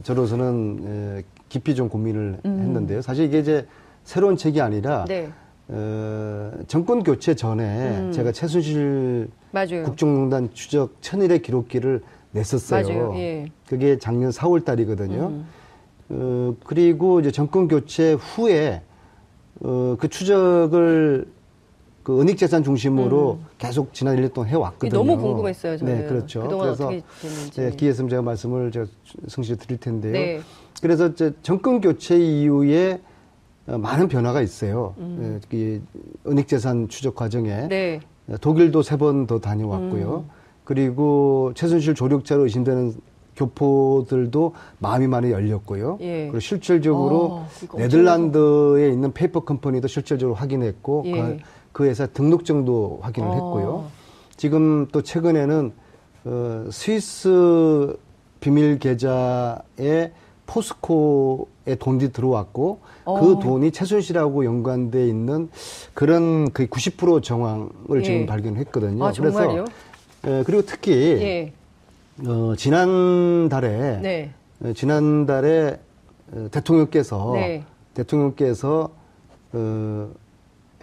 저로서는 깊이 좀 고민을 했는데요. 사실 이게 이제 새로운 책이 아니라 네. 정권 교체 전에 제가 최순실 맞아요. 국정농단 추적 천일의 기록기를 냈었어요. 맞아요. 예. 그게 작년 4월 달이거든요. 그리고 이제 정권 교체 후에 그 추적을 그 은닉재산 중심으로 계속 지난 1년 동안 해왔거든요. 너무 궁금했어요, 저는. 네, 그렇죠. 그동안 그래서 어떻게 됐는지. 네, 기회 있으면 제가 말씀을 제가 성실히 드릴 텐데요. 네. 그래서 이제 정권 교체 이후에 많은 변화가 있어요. 이 은닉재산 추적 과정에 네. 독일도 3번 더 다녀왔고요. 그리고 최순실 조력자로 의심되는 교포들도 마음이 많이 열렸고요. 예. 그리고 실질적으로 이거 네덜란드에 있는 페이퍼 컴퍼니도 실질적으로 확인했고 예. 그 회사 등록증도 확인을 했고요. 지금 또 최근에는 스위스 비밀 계좌에 포스코에 돈이 들어왔고 그 돈이 최순실하고 연관돼 있는 그런 거의 90% 정황을 지금 발견했거든요. 아, 정말요? 그래서 그리고 특히 예. 지난달에 네. 대통령께서 네.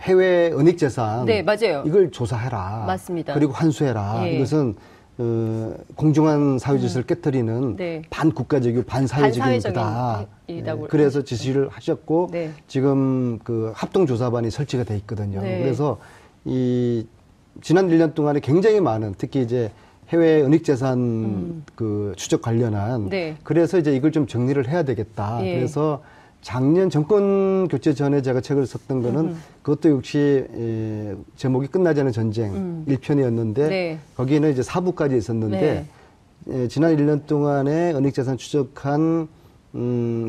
해외 은닉재산 네, 맞아요. 이걸 조사해라. 맞습니다. 그리고 환수해라. 예. 이것은 공정한 사회질서를 깨뜨리는 네. 반국가적이고 반사회적인 거다. 일이라고 그래서 지시를 하셨고 네. 지금 그 합동조사반이 설치가 돼 있거든요. 네. 그래서 이 지난 1년 동안에 굉장히 많은 특히 이제 해외 은닉재산 그 추적 관련한 네. 그래서 이제 이걸 좀 정리를 해야 되겠다. 예. 그래서 작년 정권 교체 전에 제가 책을 썼던 거는 그것도 역시 제목이 끝나지 않은 전쟁 1편이었는데 네. 거기는 이제 4부까지 있었는데 지난 1년 동안에 은닉재산 추적한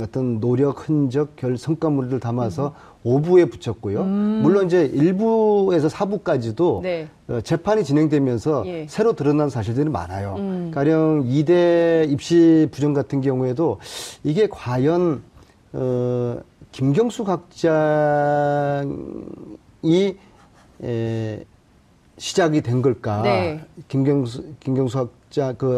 어떤 노력, 흔적, 성과물을 담아서 5부에 붙였고요. 물론 이제 1부에서 4부까지도 네. 재판이 진행되면서 예. 새로 드러난 사실들이 많아요. 가령 2대 입시 부정 같은 경우에도 이게 과연 김경수 학장이 시작이 된 걸까? 네. 김경수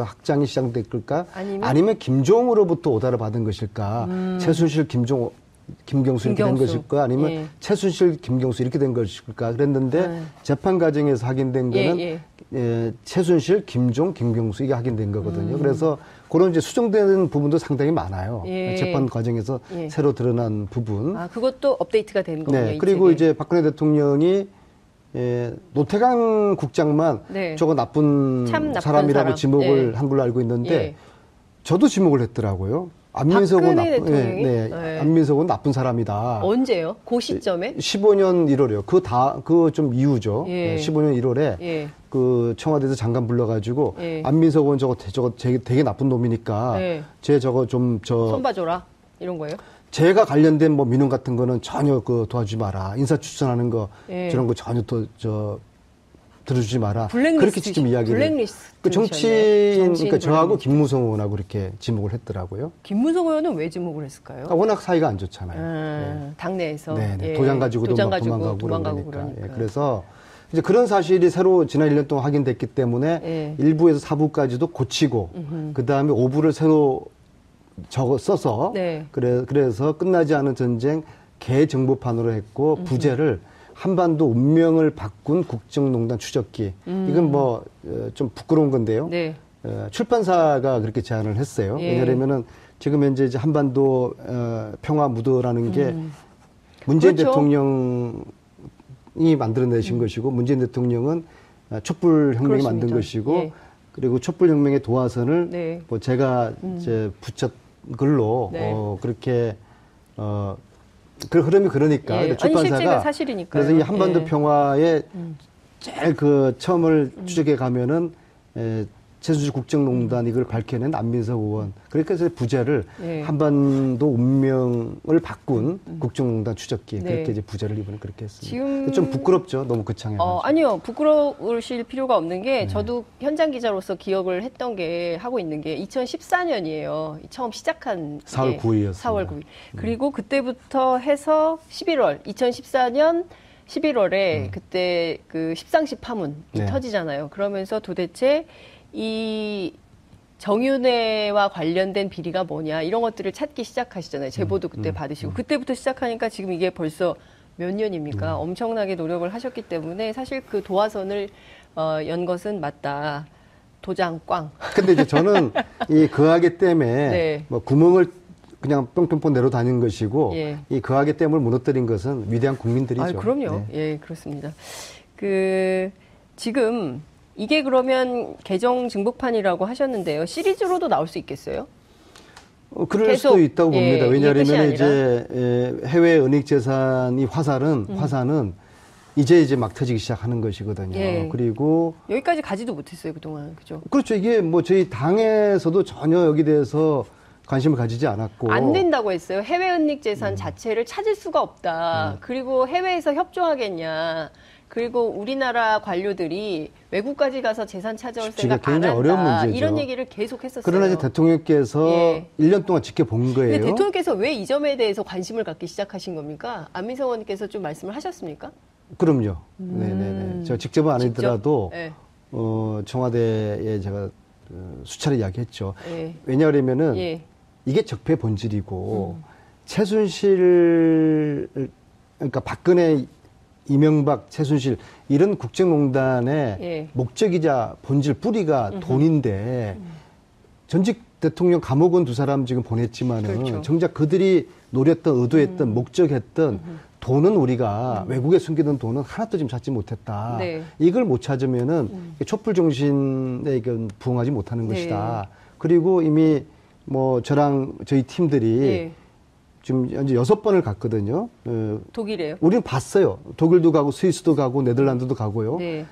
학장이 시작된 걸까? 아니면 김종으로부터 오다를 받은 것일까? 최순실, 김경수 이렇게 된 것일까? 아니면 예. 최순실, 김경수 이렇게 된 것일까? 그랬는데 재판 과정에서 확인된 거는 최순실, 김경수 이게 확인된 거거든요. 그래서 그런 이제 수정되는 부분도 상당히 많아요. 예. 재판 과정에서 새로 드러난 부분. 아, 그것도 업데이트가 된 거군요. 네. 그리고 이제 박근혜 대통령이 노태강 국장만 저거 나쁜 사람이라고 지목을 한 걸로 알고 있는데 저도 지목을 했더라고요. 안민석은 안민석은 나쁜 사람이다. 언제요? 그 시점에? 15년 1월이요. 그 좀 이후죠. 15년 1월에 그 청와대에서 장관 불러가지고 안민석은 저거 되게 나쁜 놈이니까 쟤 저거 좀 손봐줘라 이런 거예요? 제가 관련된 뭐 민원 같은 거는 전혀 도와주지 마라. 인사 추천하는 거 저런 거 전혀 들어주지 마라. 그렇게 직접 이야기를. 블랙리스트. 그 정치인 그러니까 저하고 김무성 의원하고 그렇게 지목을 했더라고요. 김무성 의원은 왜 지목을 했을까요? 워낙 사이가 안 좋잖아요. 당내에서. 네. 도장 가지고도 막 도망가고 그러니까. 그래서 이제 그런 사실이 새로 지난 1년 동안 확인됐기 때문에 1부에서 4부까지도 고치고 그다음에 5부를 새로 써서 그래서 끝나지 않은 전쟁 개정보판으로 했고 부제를 한반도 운명을 바꾼 국정농단 추적기. 이건 뭐 좀 부끄러운 건데요. 출판사가 그렇게 제안을 했어요. 왜냐하면은 지금 현재 이제 한반도 평화 무드라는 게 문재인 대통령이 만들어내신 것이고 문재인 대통령은 촛불혁명이 만든 것이고 그리고 촛불혁명의 도화선을 뭐 제가 이제 붙였 글로 그렇게 그 흐름이 그러니까 출판사가 실제가 사실이니까요. 그래서 이 한반도 평화에 제일 그 처음을 추적해 가면은 최순실 국정농단 이걸 밝혀낸 안민석 의원 그러니까 부제를 한반도 운명을 바꾼 국정농단 추적기 그렇게 이제 부제를 이번에 그렇게 했습니다. 지금 좀 부끄럽죠, 너무 거창해가지고. 아니요, 부끄러우실 필요가 없는 게 저도 현장 기자로서 기억을 했던 게 하고 있는 게 2014년이에요. 처음 시작한 4월 9일이었습니다. 4월 9일. 그리고 그때부터 해서 2014년 11월에 그때 그 십상시 파문이 터지잖아요. 그러면서 도대체 이 정윤회와 관련된 비리가 뭐냐 이런 것들을 찾기 시작하시잖아요. 제보도 그때 받으시고 그때부터 시작하니까 지금 이게 벌써 몇 년입니까? 엄청나게 노력을 하셨기 때문에 사실 그 도화선을 연 것은 맞다. 도장 꽝. 근데 이제 저는 이 거하게 때문에 네. 뭐 구멍을 그냥 뿅뿅뿅 내려 다닌 것이고 예. 이 거하게 댐을 무너뜨린 것은 위대한 국민들이죠. 아, 그럼요. 네. 예, 그렇습니다. 지금 이게 그러면 개정 증복판이라고 하셨는데요. 시리즈로도 나올 수 있겠어요? 그럴 계속, 수도 있다고 예, 봅니다. 이게 끝이 왜냐하면 이제 해외 은닉재산이 화산은 이제 막 터지기 시작하는 것이거든요. 예. 그리고 여기까지 가지도 못했어요, 그동안. 그죠? 그렇죠. 이게 뭐 저희 당에서도 전혀 여기 대해서 관심을 가지지 않았고 안 된다고 했어요. 해외 은닉 재산 자체를 찾을 수가 없다. 그리고 해외에서 협조하겠냐. 그리고 우리나라 관료들이 외국까지 가서 재산 찾아올 생각 안 한다. 어려운 문제죠. 이런 얘기를 계속 했었어요. 그러나 이제 대통령께서 예. 1년 동안 지켜본 거예요. 근데 대통령께서 왜 이 점에 대해서 관심을 갖기 시작하신 겁니까? 안민석 의원님께서 좀 말씀을 하셨습니까? 그럼요. 네네네. 저 직접은 아니더라도 네. 청와대에 제가 수차례 이야기했죠. 예. 왜냐하면은 예. 이게 적폐 본질이고 최순실 그러니까 박근혜, 이명박, 최순실 이런 국정농단의 예. 목적이자 본질 뿌리가 돈인데 전직 대통령 감옥은 두 사람 지금 보냈지만은 그렇죠. 정작 그들이 노렸던 의도했던 목적했던 돈은 우리가 외국에 숨기던 돈은 하나도 지금 찾지 못했다. 네. 이걸 못 찾으면은 촛불 정신에 부응하지 못하는 네. 것이다. 그리고 이미 뭐 저랑 저희 팀들이 예. 지금 현재 6번을 갔거든요. 독일이에요? 우리는 봤어요. 독일도 가고 스위스도 가고 네덜란드도 가고요. 네.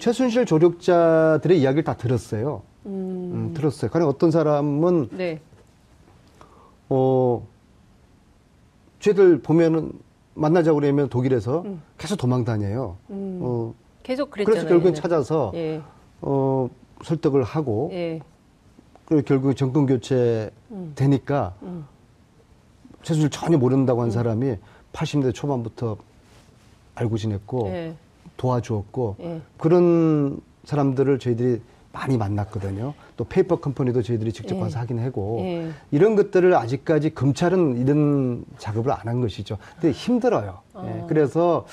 최순실 조력자들의 이야기를 다 들었어요. 들었어요. 가령 어떤 사람은 네. 쟤들 보면은 만나자고 그러면 독일에서 계속 도망 다녀요. 계속 그랬잖아요. 그래서 결국엔 얘는. 찾아서 예. 설득을 하고 예. 그리고 결국 정권 교체 되니까 최순실 전혀 모른다고 한 사람이 80년대 초반부터 알고 지냈고 예. 도와주었고 예. 그런 사람들을 저희들이 많이 만났거든요. 또 페이퍼 컴퍼니도 저희들이 직접 예. 가서 하긴 하고 예. 이런 것들을 아직까지 검찰은 이런 작업을 안 한 것이죠. 근데 힘들어요. 예. 그래서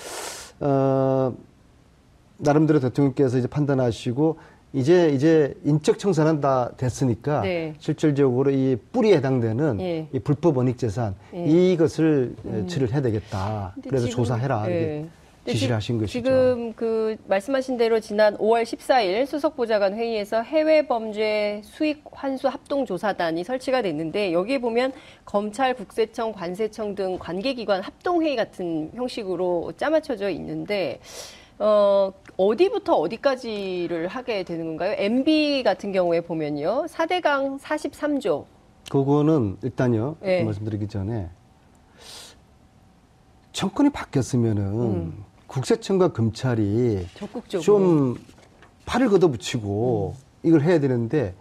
나름대로 대통령께서 이제 판단하시고 이제 인적 청산은 다 됐으니까 네. 실질적으로 이 뿌리에 해당되는 예. 이 불법 원익 재산 예. 이것을 처리를 해야 되겠다. 근데 그래서 지금, 조사해라. 예. 이렇게 지시를 하신 것이죠. 지금 그 말씀하신 대로 지난 5월 14일 수석보좌관 회의에서 해외범죄 수익 환수 합동조사단이 설치가 됐는데 여기에 보면 검찰, 국세청, 관세청 등 관계기관 합동회의 같은 형식으로 짜맞춰져 있는데 어디부터 어디까지를 하게 되는 건가요? MB 같은 경우에 보면요. 4대강 43조. 그거는 일단요. 예. 말씀드리기 전에 정권이 바뀌었으면은 국세청과 검찰이 적극적으로. 좀 팔을 걷어붙이고 이걸 해야 되는데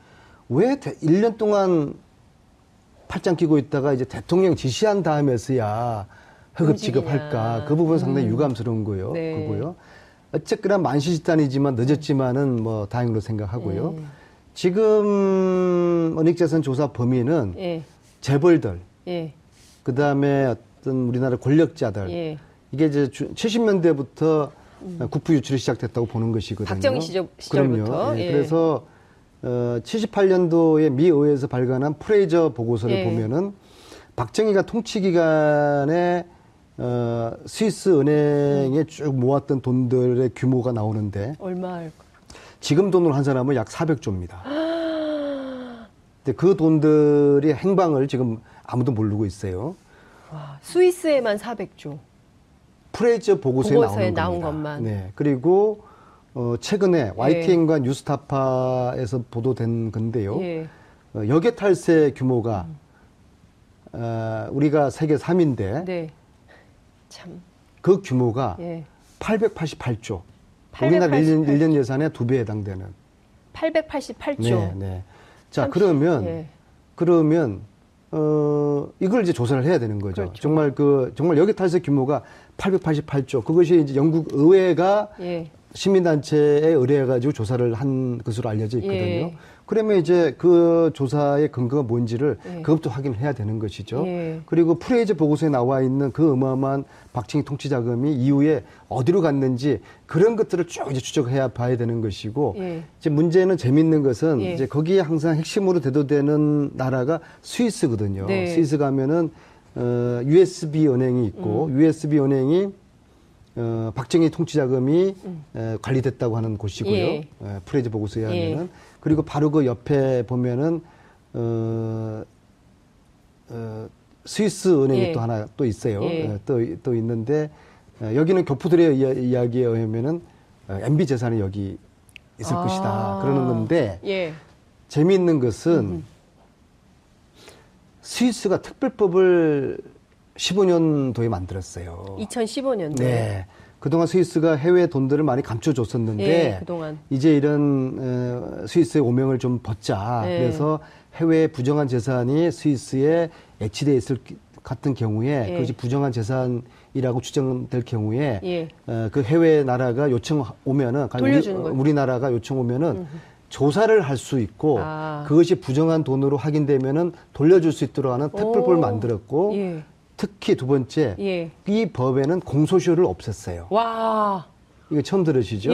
왜 1년 동안 팔짱 끼고 있다가 이제 대통령 지시한 다음에서야 허급 지급할까? 그 부분 상당히 유감스러운 거예요. 네. 그거요. 어쨌거나 만시지탄이지만 늦었지만은 뭐 다행으로 생각하고요. 지금 원익재산 조사 범위는 예. 재벌들, 예. 그 다음에 어떤 우리나라 권력자들. 예. 이게 이제 70년대부터 국부 유출이 시작됐다고 보는 것이거든요. 박정희 시절부터. 그럼요. 예. 예. 그래서 78년도에 미 의회에서 발간한 프레이저 보고서를 예. 보면은 박정희가 통치 기간에 스위스 은행에 쭉 모았던 돈들의 규모가 나오는데 얼마일까? 지금 돈으로 한 사람은 약 400조입니다. 근데 그 돈들이 행방을 지금 아무도 모르고 있어요. 와, 스위스에만 400조. 프레이저 보고서에 보고서에 나온 나온 겁니다. 것만. 네. 그리고 최근에 YTN과 뉴스타파에서 보도된 건데요. 예. 역외 탈세 규모가 우리가 세계 3위인데 네. 참. 그 규모가 예. 888조. 우리나라 1년 예산의 2배에 해당되는. 888조. 네, 네. 자, 30, 그러면 예. 이걸 이제 조사를 해야 되는 거죠. 그렇죠. 정말 역외 탈세 규모가 888조. 그것이 이제 영국 의회가 예. 시민단체에 의뢰해가지고 조사를 한 것으로 알려져 있거든요. 예. 그러면 이제 그 조사의 근거가 뭔지를 그것도 확인을 해야 되는 것이죠. 그리고 프레이저 보고서에 나와 있는 그 어마어마한 박정희 통치자금이 이후에 어디로 갔는지 그런 것들을 쭉 이제 추적해야 봐야 되는 것이고 이제 문제는 재밌는 것은 이제 거기에 항상 핵심으로 대두되는 나라가 스위스거든요. 스위스 가면은 USB 은행이 있고 USB 은행이 박정희 통치자금이 관리됐다고 하는 곳이고요. 프레이저 보고서에 하면은 그리고 바로 그 옆에 보면은 스위스 은행이 또 하나 또 있어요. 또 있는데 여기는 교포들의 이야기에 의하면은 MB 재산이 여기 있을 것이다 그러는 건데 재미있는 것은 스위스가 특별법을 15년도에 만들었어요. 2015년도에. 네. 그동안 스위스가 해외 돈들을 많이 감춰줬었는데 그동안. 이제 이런 스위스의 오명을 좀 벗자. 그래서 해외 부정한 재산이 스위스에 애치돼 있을 같은 경우에 그것이 부정한 재산이라고 추정될 경우에 그 해외 나라가 요청 오면은 우리나라가 요청 오면은 조사를 할 수 있고 그것이 부정한 돈으로 확인되면은 돌려줄 수 있도록 하는 특별법을 만들었고 특히 두 번째 이 법에는 공소시효를 없앴어요. 와. 이거 처음 들으시죠?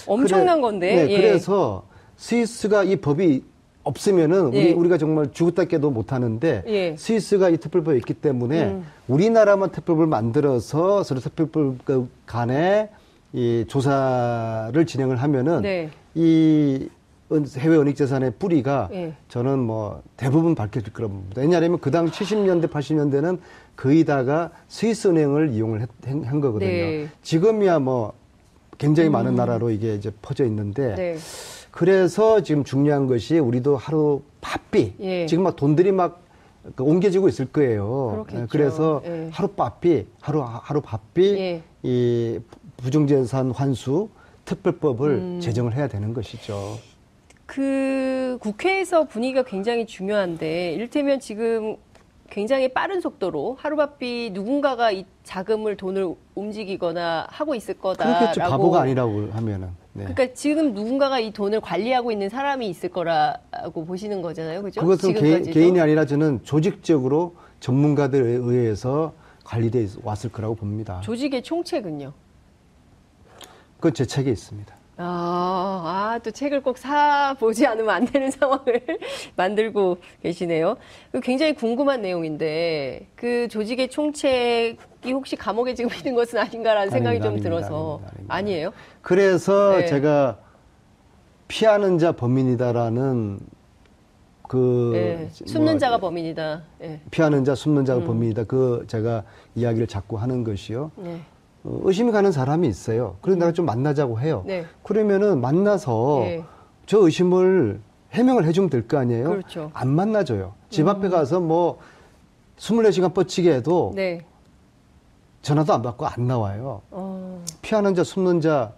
엄청난 건데. 그래서 스위스가 이 법이 없으면은 우리가 정말 죽었다 깨도 못 하는데 스위스가 이 특별법이 있기 때문에 우리나라만 특별법을 만들어서 서로 특별법 간에 이 조사를 진행을 하면은 이 해외 은닉재산의 뿌리가 저는 뭐 대부분 밝혀질 거라고 봅니다. 왜냐하면 그 당 70년대, 80년대는 거의 다가 스위스 은행을 이용을 한 거거든요. 지금이야 뭐 굉장히 많은 나라로 이게 이제 퍼져 있는데 그래서 지금 중요한 것이 우리도 하루 바삐 지금 막 돈들이 막 옮겨지고 있을 거예요. 그래서 하루 바삐 이 부정재산 환수 특별법을 제정을 해야 되는 것이죠. 그 국회에서 분위기가 굉장히 중요한데 이를테면 지금 굉장히 빠른 속도로 하루바삐 누군가가 이 자금을 돈을 움직이거나 하고 있을 거다라고. 그렇겠죠. 바보가 아니라고 하면은. 그러니까 지금 누군가가 이 돈을 관리하고 있는 사람이 있을 거라고 보시는 거잖아요, 그죠? 그것은 개인이 아니라 저는 조직적으로 전문가들에 의해서 관리돼 왔을 거라고 봅니다. 조직의 총책은요? 그건 제 책에 있습니다. 또 책을 꼭 사보지 않으면 안 되는 상황을 만들고 계시네요. 굉장히 궁금한 내용인데, 그 조직의 총책이 혹시 감옥에 지금 있는 것은 아닌가라는 생각이 좀 들어서. 아니에요? 그래서 제가 피하는 자 범인이다라는 숨는 자가 범인이다. 피하는 자, 숨는 자가 범인이다. 제가 이야기를 자꾸 하는 것이요. 의심이 가는 사람이 있어요. 그래서 내가 좀 만나자고 해요. 그러면은 만나서 저 의심을 해명을 해주면 될 거 아니에요? 그렇죠. 안 만나줘요. 집 앞에 가서 뭐 24시간 뻗치게 해도 전화도 안 받고 안 나와요. 피하는 자, 숨는 자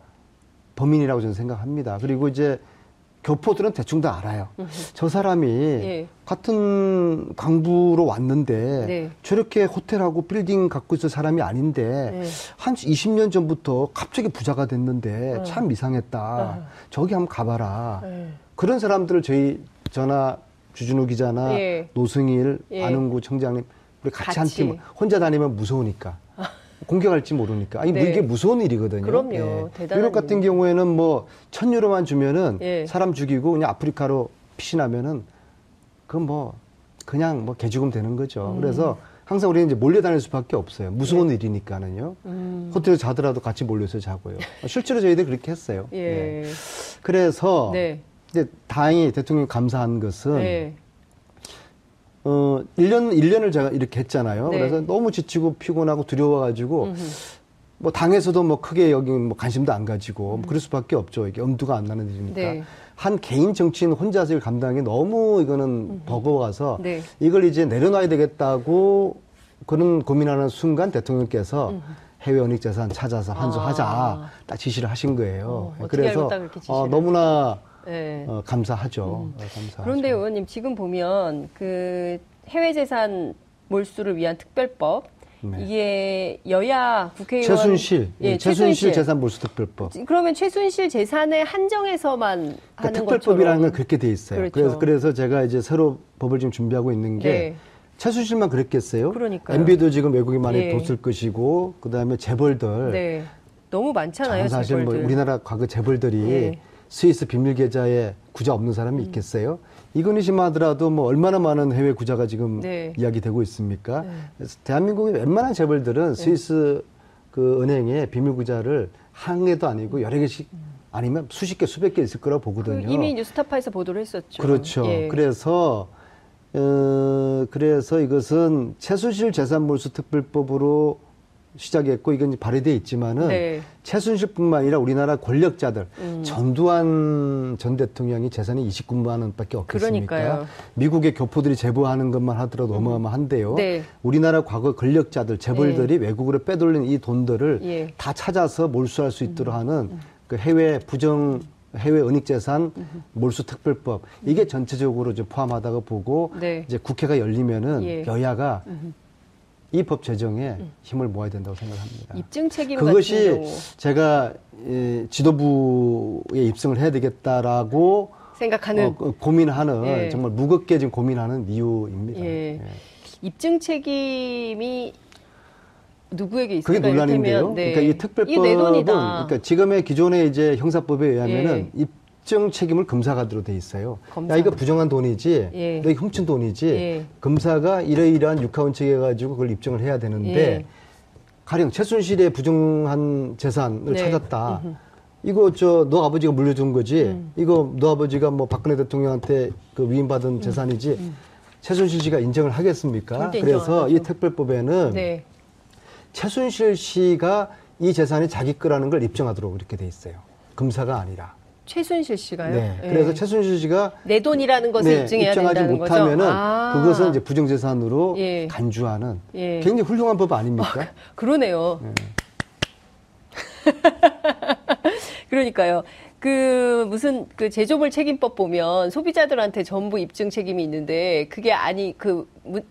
범인이라고 저는 생각합니다. 그리고 이제 교포들은 대충 다 알아요. 저 사람이 같은 강부로 왔는데 저렇게 호텔하고 빌딩 갖고 있을 사람이 아닌데 한 20년 전부터 갑자기 부자가 됐는데 참 이상했다. 저기 한번 가봐라. 그런 사람들을 저나 주진우 기자나 노승일, 안흥구 청장님 우리 같이 한 팀 혼자 다니면 무서우니까. 공격할지 모르니까. 아니, 이게 무서운 일이거든요. 그럼요. 대단한 유럽 같은 경우에는 뭐 1,000유로만 주면은 사람 죽이고 그냥 아프리카로 피신하면은 그건 뭐 그냥 뭐 개죽음 되는 거죠. 그래서 항상 우리는 이제 몰려다닐 수밖에 없어요. 무서운 일이니까는요. 호텔에 자더라도 같이 몰려서 자고요. 실제로 저희들 그렇게 했어요. 그래서 이제 다행히 대통령이 감사한 것은 1년을 제가 이렇게 했잖아요. 그래서 너무 지치고 피곤하고 두려워가지고, 뭐 당에서도 뭐 크게 여기 뭐 관심도 안 가지고, 뭐 그럴 수밖에 없죠. 이게 엄두가 안 나는 일이니까. 한 개인 정치인 혼자서 이걸 감당하기 너무 이거는 버거워서, 이걸 이제 내려놔야 되겠다고 그런 고민하는 순간 대통령께서 해외 은닉재산 찾아서 환수하자 딱 지시를 하신 거예요. 그래서 너무나 감사하죠. 감사하죠. 그런데 의원님 지금 보면 그 해외 재산 몰수를 위한 특별법 네. 이게 여야 국회의원 최순실, 최순실 재산 몰수특별법. 그러면 최순실 재산에 한정해서만 그러니까 하는 특별법이라는 건 그렇게 돼 있어요. 그렇죠. 그래서 제가 이제 새로 법을 지금 준비하고 있는 게 최순실만 그랬겠어요? 그러니까요. MB도 지금 외국에 많이 돈 쓸 것이고 그다음에 재벌들. 너무 많잖아요. 사실 재벌들. 뭐 우리나라 과거 재벌들이 스위스 비밀 계좌에 구자 없는 사람이 있겠어요? 이건희씨만 하더라도 뭐 얼마나 많은 해외 구자가 지금 이야기되고 있습니까? 그래서 대한민국의 웬만한 재벌들은 스위스 그 은행에 비밀 구자를 한 개도 아니고 여러 개씩 아니면 수십 개, 수백 개 있을 거라고 보거든요. 이미 뉴스타파에서 보도를 했었죠. 그렇죠. 그래서 이것은 최순실 재산몰수특별법으로 시작했고 이건 이제 발의돼 있지만은 최순실뿐만 아니라 우리나라 권력자들 전두환 전 대통령이 재산이 29만 원밖에 없겠습니까? 그러니까요. 미국의 교포들이 제보하는 것만 하더라도 어마어마한데요. 우리나라 과거 권력자들 재벌들이 외국으로 빼돌린 이 돈들을 다 찾아서 몰수할 수 있도록 하는 그 해외 은닉재산 몰수특별법 이게 전체적으로 좀 포함하다고 보고 이제 국회가 열리면은 여야가 이 법 제정에 힘을 모아야 된다고 생각합니다. 입증 책임 그것이 같은 경우. 제가 지도부에 입성을 해야 되겠다라고 생각하는 고민하는 정말 무겁게 지금 고민하는 이유입니다. 입증 책임이 누구에게 있을까? 그게 논란인데요. 그러니까 이 특별법은 내 돈이다. 그러니까 지금의 기존의 이제 형사법에 의하면은 입증 책임을 검사가 돼 있어요. 야 이거 부정한 돈이지, 너 이거 훔친 돈이지. 검사가 이러이러한 육하원칙 해가지고 그걸 입증을 해야 되는데 가령 최순실의 부정한 재산을 찾았다. 이거 너 아버지가 물려준 거지. 이거 너 아버지가 뭐 박근혜 대통령한테 그 위임받은 재산이지. 최순실 씨가 인정을 하겠습니까? 그래서 이 특별법에는 최순실 씨가 이 재산이 자기 거라는 걸 입증하도록 이렇게 돼 있어요. 검사가 아니라. 최순실 씨가요? 네. 그래서 최순실 씨가 내 돈이라는 것을 입증해야 입증하지 된다는 못하면은 거죠? 그것은 이제 부정재산으로 간주하는 굉장히 훌륭한 법 아닙니까? 그러네요. 그러니까요. 무슨 제조물 책임법 보면 소비자들한테 전부 입증 책임이 있는데 그게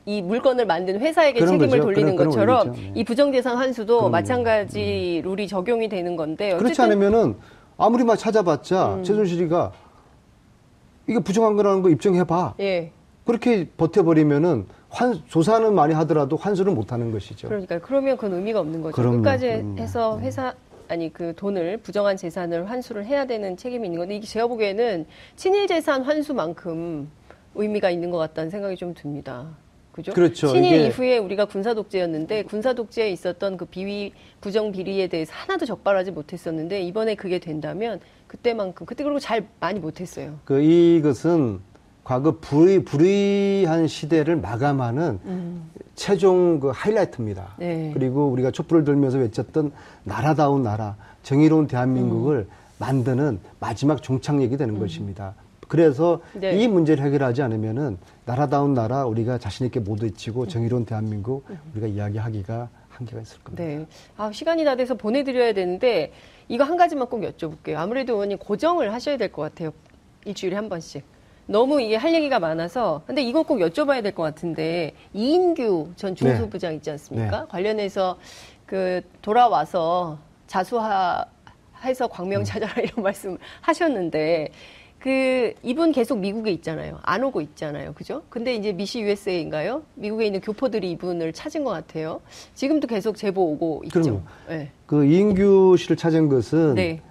이 물건을 만든 회사에게 책임을 거죠. 돌리는 것처럼 그런 이 부정재산 환수도 마찬가지 룰이 적용이 되는 건데 어쨌든 그렇지 않으면은 아무리 막 찾아봤자 최순실이가 이게 부정한 거라는 거 입증해봐. 그렇게 버텨버리면은 조사는 많이 하더라도 환수를 못하는 것이죠. 그러니까 그러면 그건 의미가 없는 거죠. 끝까지 해서 돈을 부정한 재산을 환수를 해야 되는 책임이 있는 건데 이게 제가 보기에는 친일 재산 환수만큼 의미가 있는 것 같다는 생각이 좀 듭니다. 그죠? 그렇죠. 친일 이후에 우리가 군사 독재였는데 군사 독재에 있었던 그 부정 비리에 대해서 하나도 적발하지 못했었는데 이번에 그게 된다면 그때 그리고 많이 못했어요. 이것은 과거 불의한 시대를 마감하는 최종 하이라이트입니다. 그리고 우리가 촛불을 들면서 외쳤던 나라다운 나라, 정의로운 대한민국을 만드는 마지막 종착역이 되는 것입니다. 그래서 이 문제를 해결하지 않으면은 나라다운 나라 우리가 자신 있게 못 외치고 정의로운 대한민국 우리가 이야기하기가 한계가 있을 겁니다. 시간이 다 돼서 보내드려야 되는데 이거 한 가지만 꼭 여쭤볼게요. 아무래도 의원님 고정을 하셔야 될 것 같아요. 일주일에 한 번씩. 너무 이게 할 얘기가 많아서 근데 이거 꼭 여쭤봐야 될 것 같은데 이인규 전 중수부장 있지 않습니까? 관련해서 돌아와서 자수해서 광명 찾아라 이런 말씀 하셨는데 이분 계속 미국에 있잖아요. 안 오고 있잖아요. 그죠? 근데 이제 미시 USA인가요? 미국에 있는 교포들이 이분을 찾은 것 같아요. 지금도 계속 제보 오고 있죠. 이인규 씨를 찾은 것은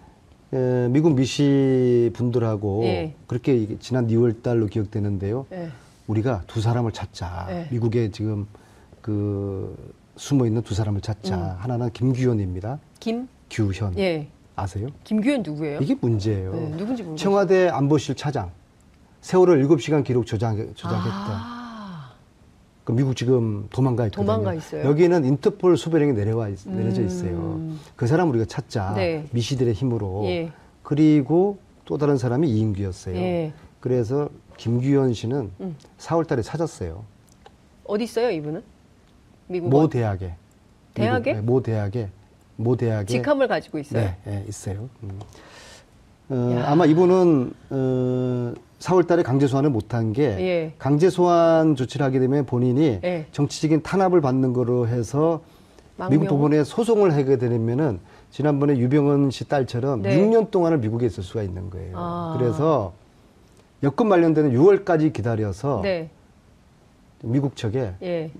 미국 미시 분들하고 그렇게 지난 2월 달로 기억되는데요. 우리가 두 사람을 찾자. 미국에 지금 숨어 있는 두 사람을 찾자. 하나는 김규현입니다. 규현. 아세요? 김규현 누구예요? 이게 문제예요. 누군지 모르겠어요. 청와대 안보실 차장. 세월호 7시간 기록 조작했다. 미국 지금 도망가 있거든요. 여기는 인터폴 수배령이 내려져 있어요. 그 사람 우리가 찾자. 미시들의 힘으로. 그리고 또 다른 사람이 이인규였어요. 그래서 김규현 씨는 4월 달에 찾았어요. 어디 있어요, 이분은? 미국 모 대학에. 대학에? 모 대학에. 직함을 가지고 있어요? 네, 있어요. 아마 이분은 4월 달에 강제 소환을 못한 게 예. 강제 소환 조치를 하게 되면 본인이 예. 정치적인 탄압을 받는 거로 해서 망명? 미국 법원에 소송을 하게 되면은 지난번에 유병헌 씨 딸처럼 네. 6년 동안을 미국에 있을 수가 있는 거예요. 아. 그래서 여권 만료되는 6월까지 기다려서 네. 미국 측에 예.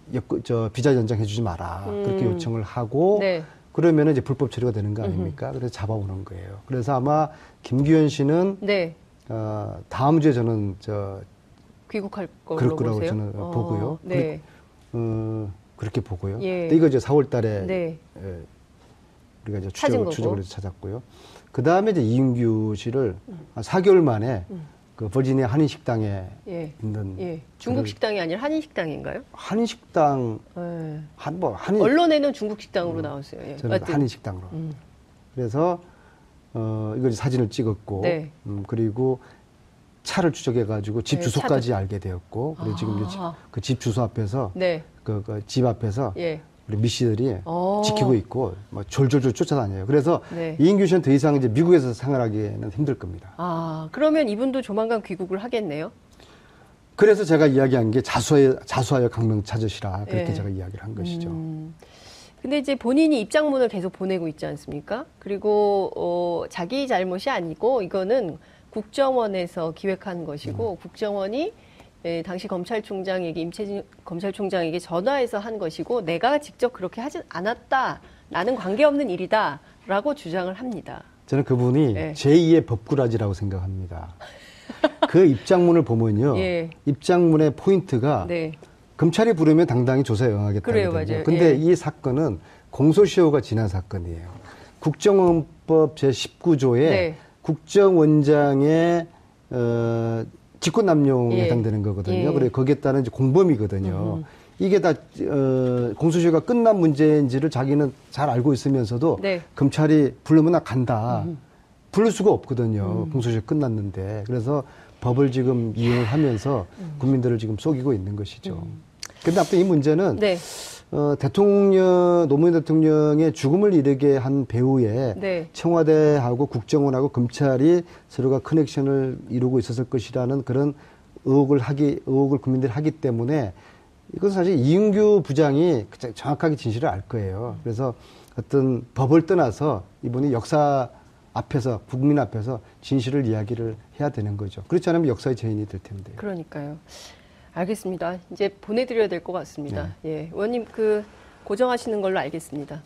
비자 연장해 주지 마라. 그렇게 요청을 하고 네. 그러면 이제 불법 처리가 되는 거 아닙니까? 그래서 잡아오는 거예요. 그래서 아마 김규현 씨는 네. 다음 주에 저는 귀국할 그럴 걸로 거라고 보세요? 저는 보고요. 네. 그렇게 보고요. 예. 근데 이거 이제 4월 달에 네. 우리가 이제 찾은 추적을 해서 찾았고요. 그 다음에 이제 이인규 씨를 한 4개월 만에 그 버지니아 한인식당에 예. 있는 예. 중국 식당이 아니라 한인 식당인가요? 한인식당 예. 한인 언론에는 중국 식당으로 나왔어요. 예. 저는 한인식당으로. 그래서 이걸 사진을 찍었고, 네. 그리고 차를 추적해가지고 집 네, 주소까지 알게 되었고, 그리고 지금 이제 그 집 주소 앞에서 네. 그 집 앞에서 예. 우리 미 씨들이 어. 지키고 있고, 뭐 졸졸졸 쫓아다녀요. 그래서 네. 이인규 씨는 더 이상 이제 미국에서 생활하기에는 힘들 겁니다. 아, 그러면 이분도 조만간 귀국을 하겠네요. 그래서 제가 이야기한 게 자수하여 강명 찾으시라. 그렇게 예. 제가 이야기를 한 것이죠. 근데 이제 본인이 입장문을 계속 보내고 있지 않습니까? 그리고 자기 잘못이 아니고 이거는 국정원에서 기획한 것이고 국정원이 당시 검찰총장에게 임채진 검찰총장에게 전화해서 한 것이고 내가 직접 그렇게 하지 않았다. 나는 관계없는 일이다라고 주장을 합니다. 저는 그분이 예. 제2의 법꾸라지라고 생각합니다. 그 입장문을 보면요. 예. 입장문의 포인트가 네. 검찰이 부르면 당당히 조사에 응하겠다거든요. 그래요, 맞아요. 근데 예. 이 사건은 공소시효가 지난 사건이에요. 국정원법 제19조에 네. 국정원장의 직권남용에 예. 해당되는 거거든요. 예. 그리고 거기에 따른 이제 공범이거든요. 이게 다 공소시효가 끝난 문제인지를 자기는 잘 알고 있으면서도 네. 검찰이 부르면 나 간다. 부를 수가 없거든요. 공소시효 끝났는데. 그래서 법을 지금 이용을 하면서 국민들을 지금 속이고 있는 것이죠. 근데 아무튼 이 문제는 네. 노무현 대통령의 죽음을 이르게 한 배후에 네. 청와대하고 국정원하고 검찰이 서로가 커넥션을 이루고 있었을 것이라는 그런 의혹을 국민들이 하기 때문에 이것은 사실 이인규 부장이 정확하게 진실을 알 거예요. 그래서 어떤 법을 떠나서 이분이 역사 앞에서, 국민 앞에서 진실을 이야기를 해야 되는 거죠. 그렇지 않으면 역사의 죄인이 될 텐데. 그러니까요. 알겠습니다. 이제 보내드려야 될 것 같습니다. 예. 의원님 고정하시는 걸로 알겠습니다.